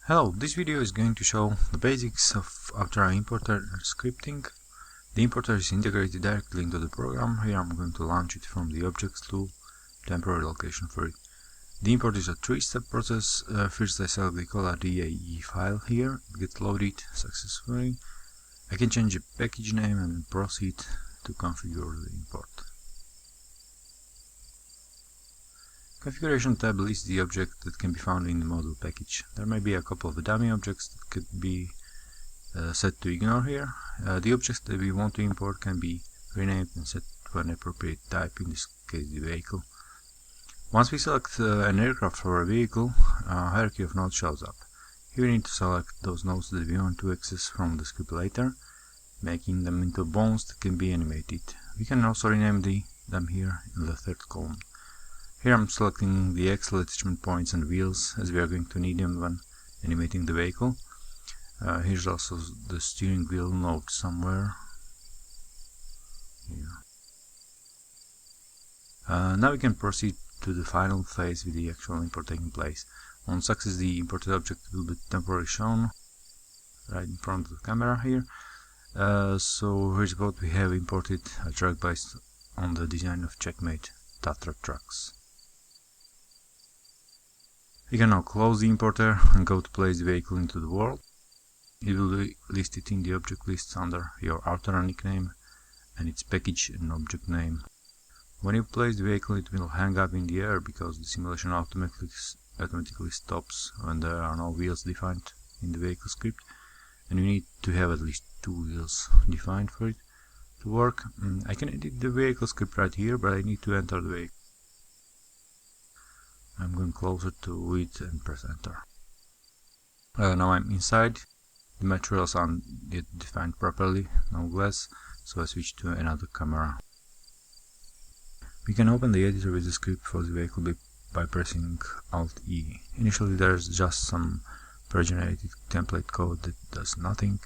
Hello, this video is going to show the basics of Outerra Importer and Scripting. The importer is integrated directly into the program. Here I'm going to launch it from the Objects tool, temporary location for it. The import is a three-step process. First I select the color.dae file here, it gets loaded successfully. I can change the package name and proceed to configure the import. Configuration tab lists the object that can be found in the model package. There may be a couple of dummy objects that could be set to ignore here. The objects that we want to import can be renamed and set to an appropriate type, in this case the vehicle. Once we select an aircraft or a vehicle, a hierarchy of nodes shows up. Here we need to select those nodes that we want to access from the script later, making them into bones that can be animated. We can also rename them here in the third column. Here I'm selecting the axle attachment points and wheels, as we are going to need them when animating the vehicle. Here's also the steering wheel node somewhere here. Now we can proceed to the final phase with the actual import taking place. On success, the imported object will be temporarily shown right in front of the camera here. So here's what we have imported: a truck based on the design of Checkmate Tatra trucks. We can now close the importer and go to place the vehicle into the world. It will be listed in the object list under your Outerra nickname and its package and object name. When you place the vehicle, it will hang up in the air because the simulation automatically stops when there are no wheels defined in the vehicle script, and you need to have at least 2 wheels defined for it to work. I can edit the vehicle script right here, but I need to enter the vehicle. I'm going closer to it and press enter. Now I'm inside. The materials aren't yet defined properly, no glass, so I switch to another camera. We can open the editor with the script for the vehicle by pressing Alt-E. Initially there's just some pre-generated template code that does nothing.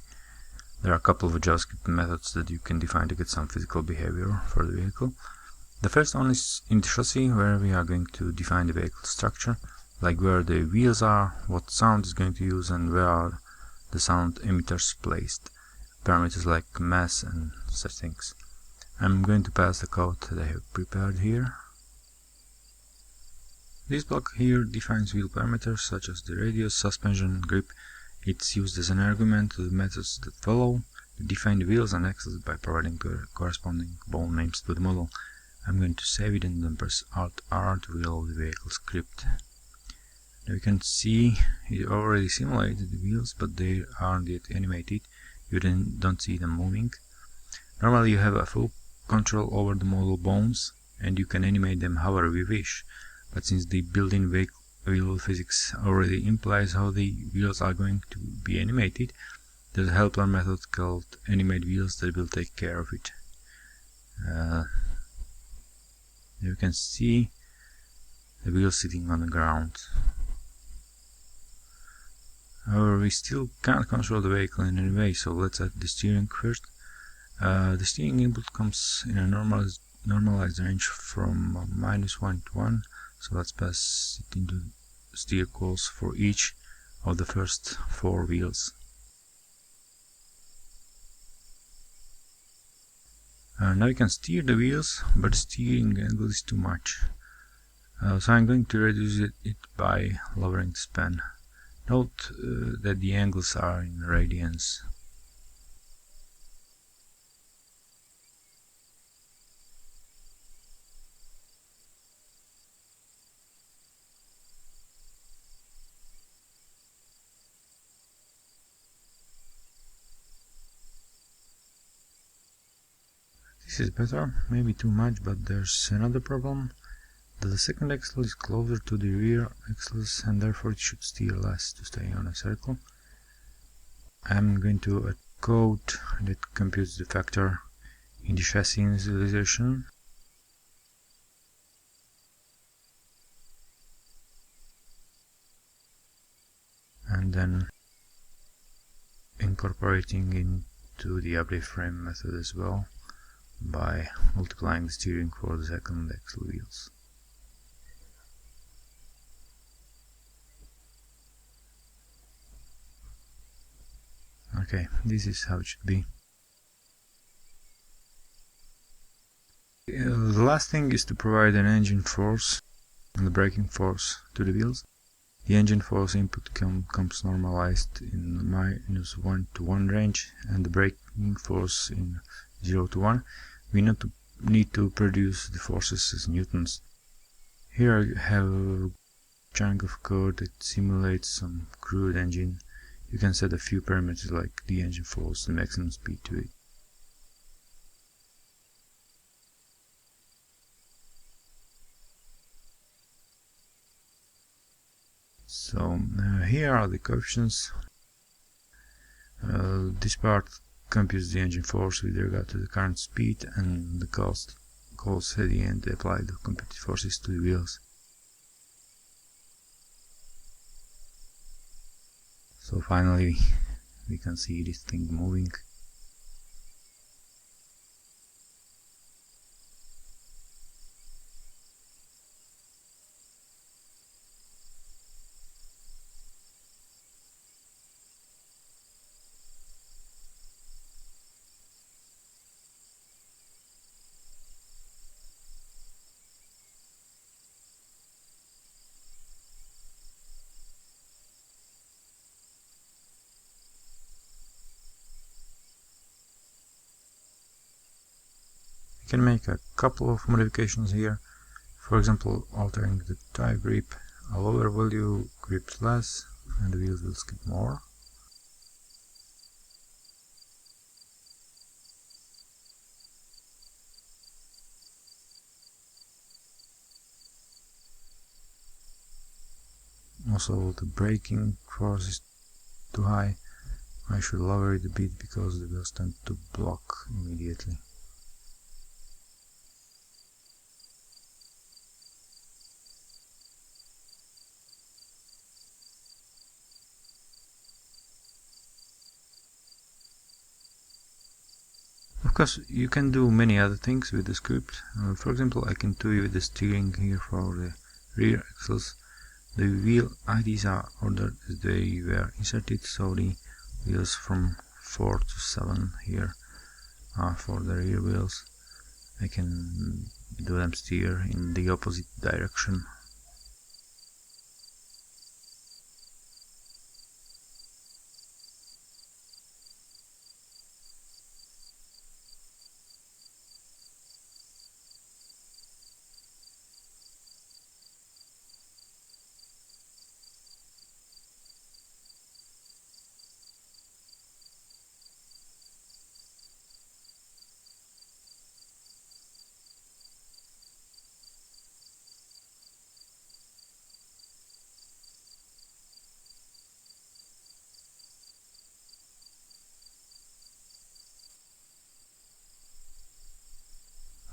There are a couple of JavaScript methods that you can define to get some physical behavior for the vehicle. The first one is in the chassis, where we are going to define the vehicle structure, like where the wheels are, what sound is going to use, and where are the sound emitters placed, parameters like mass and such things. I'm going to pass the code that I have prepared here. This block here defines wheel parameters such as the radius, suspension, grip. It's used as an argument to the methods that follow. We define the wheels and axles by providing the corresponding bone names to the model. I'm going to save it and then press Alt-R to reload the vehicle script. Now you can see it already simulated the wheels, but they aren't yet animated. You then don't see them moving. Normally you have a full control over the model bones, and you can animate them however you wish. But since the built-in wheel physics already implies how the wheels are going to be animated, there's a helper method called animate wheels that will take care of it. You can see the wheel sitting on the ground. However, we still can't control the vehicle in any way, so let's add the steering first. The steering input comes in a normalized range from -1 to 1, so let's pass it into steer calls for each of the first 4 wheels. Now you can steer the wheels, but the steering angle is too much. So I'm going to reduce it by lowering the span. Note that the angles are in radians. This is better, maybe too much, but there's another problem. The second axle is closer to the rear axles and therefore it should steer less to stay on a circle. I'm going to add code that computes the factor in the chassis initialization. And then incorporating into the update frame method as well by multiplying the steering for the second axle wheels. Okay, this is how it should be. The last thing is to provide an engine force and the braking force to the wheels. The engine force input comes normalized in -1 to 1 range, and the braking force in 0 to 1. We need to produce the forces as newtons. Here I have a chunk of code that simulates some crude engine. You can set a few parameters like the engine force and maximum speed to it. So here are the coefficients. This part computes the engine force with regard to the current speed, and the cost goes at the end to apply the computed forces to the wheels. So finally we can see this thing moving. You can make a couple of modifications here. For example, altering the tire grip. A lower value grips less and the wheels will skip more. Also, the braking force is too high. I should lower it a bit because the wheels tend to block immediately. Of course, you can do many other things with the script. For example, I can do with the steering here for the rear axles. The wheel IDs are ordered as they were inserted, so the wheels from 4 to 7 here are for the rear wheels. I can do them steer in the opposite direction.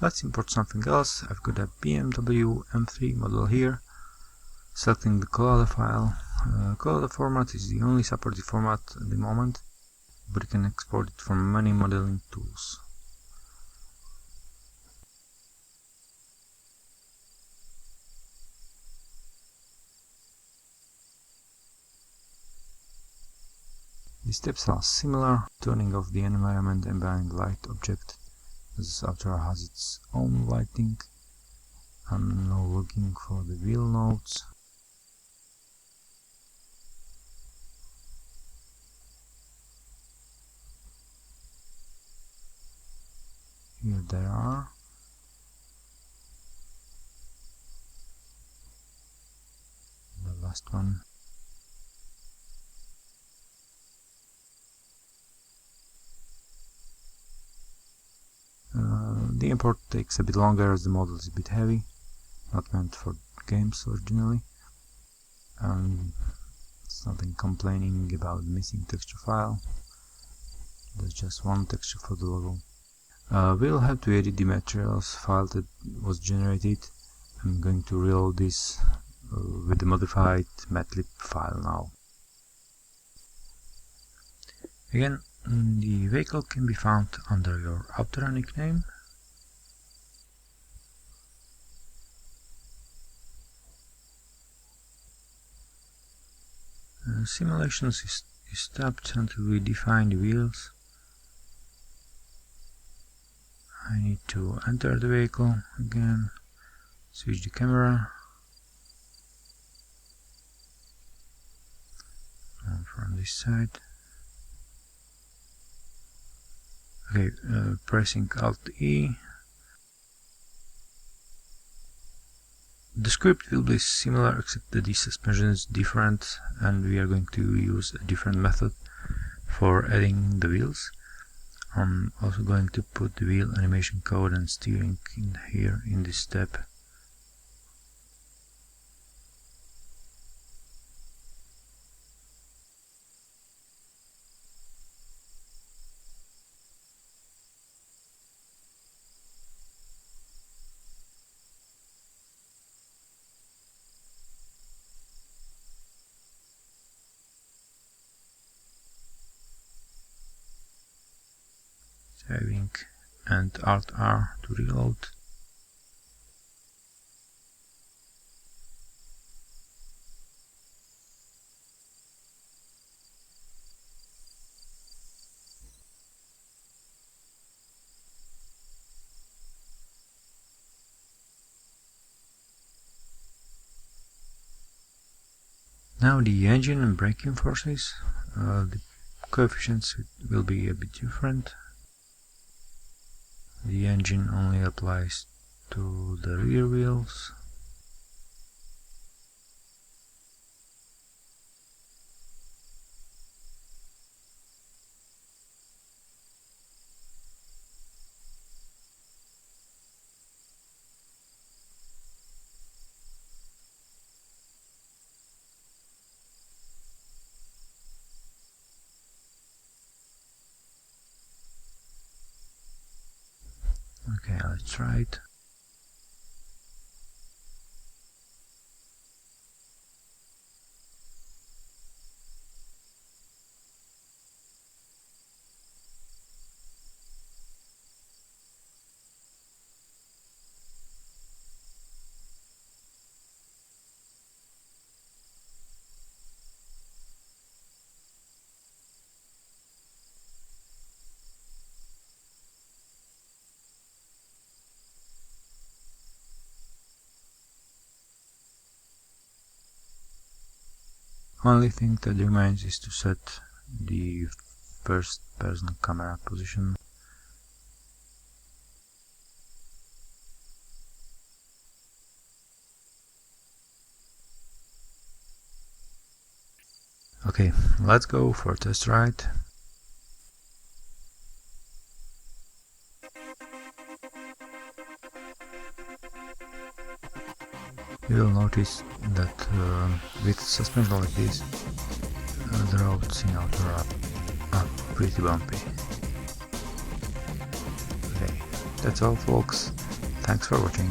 Let's import something else. I've got a BMW M3 model here. Selecting the Collada file. Collada format is the only supported format at the moment, but you can export it from many modeling tools. The steps are similar. Turning off the environment ambient light object, as Outerra has its own lighting. I'm now looking for the wheel nodes. Here they are. The last one. The import takes a bit longer as the model is a bit heavy, not meant for games originally. It's nothing complaining about missing texture file. There's just one texture for the logo. We'll have to edit the materials file that was generated. I'm going to reload this with the modified matlib file now. Again, the vehicle can be found under your Outerra nickname. Simulations is stopped until we define the wheels. I need to enter the vehicle again, switch the camera, and from this side. Okay, pressing Alt-E. The script will be similar, except that the suspension is different, and we are going to use a different method for adding the wheels. I'm also going to put the wheel animation code and steering in here in this step. Saving and Alt-R to reload. Now the engine and braking forces, the coefficients will be a bit different. The engine only applies to the rear wheels. Okay, let's try it. Only thing that remains is to set the first person camera position. Okay, let's go for a test ride. You will notice that with suspension like this, the roads in Outerra are pretty bumpy. Okay, that's all folks, thanks for watching.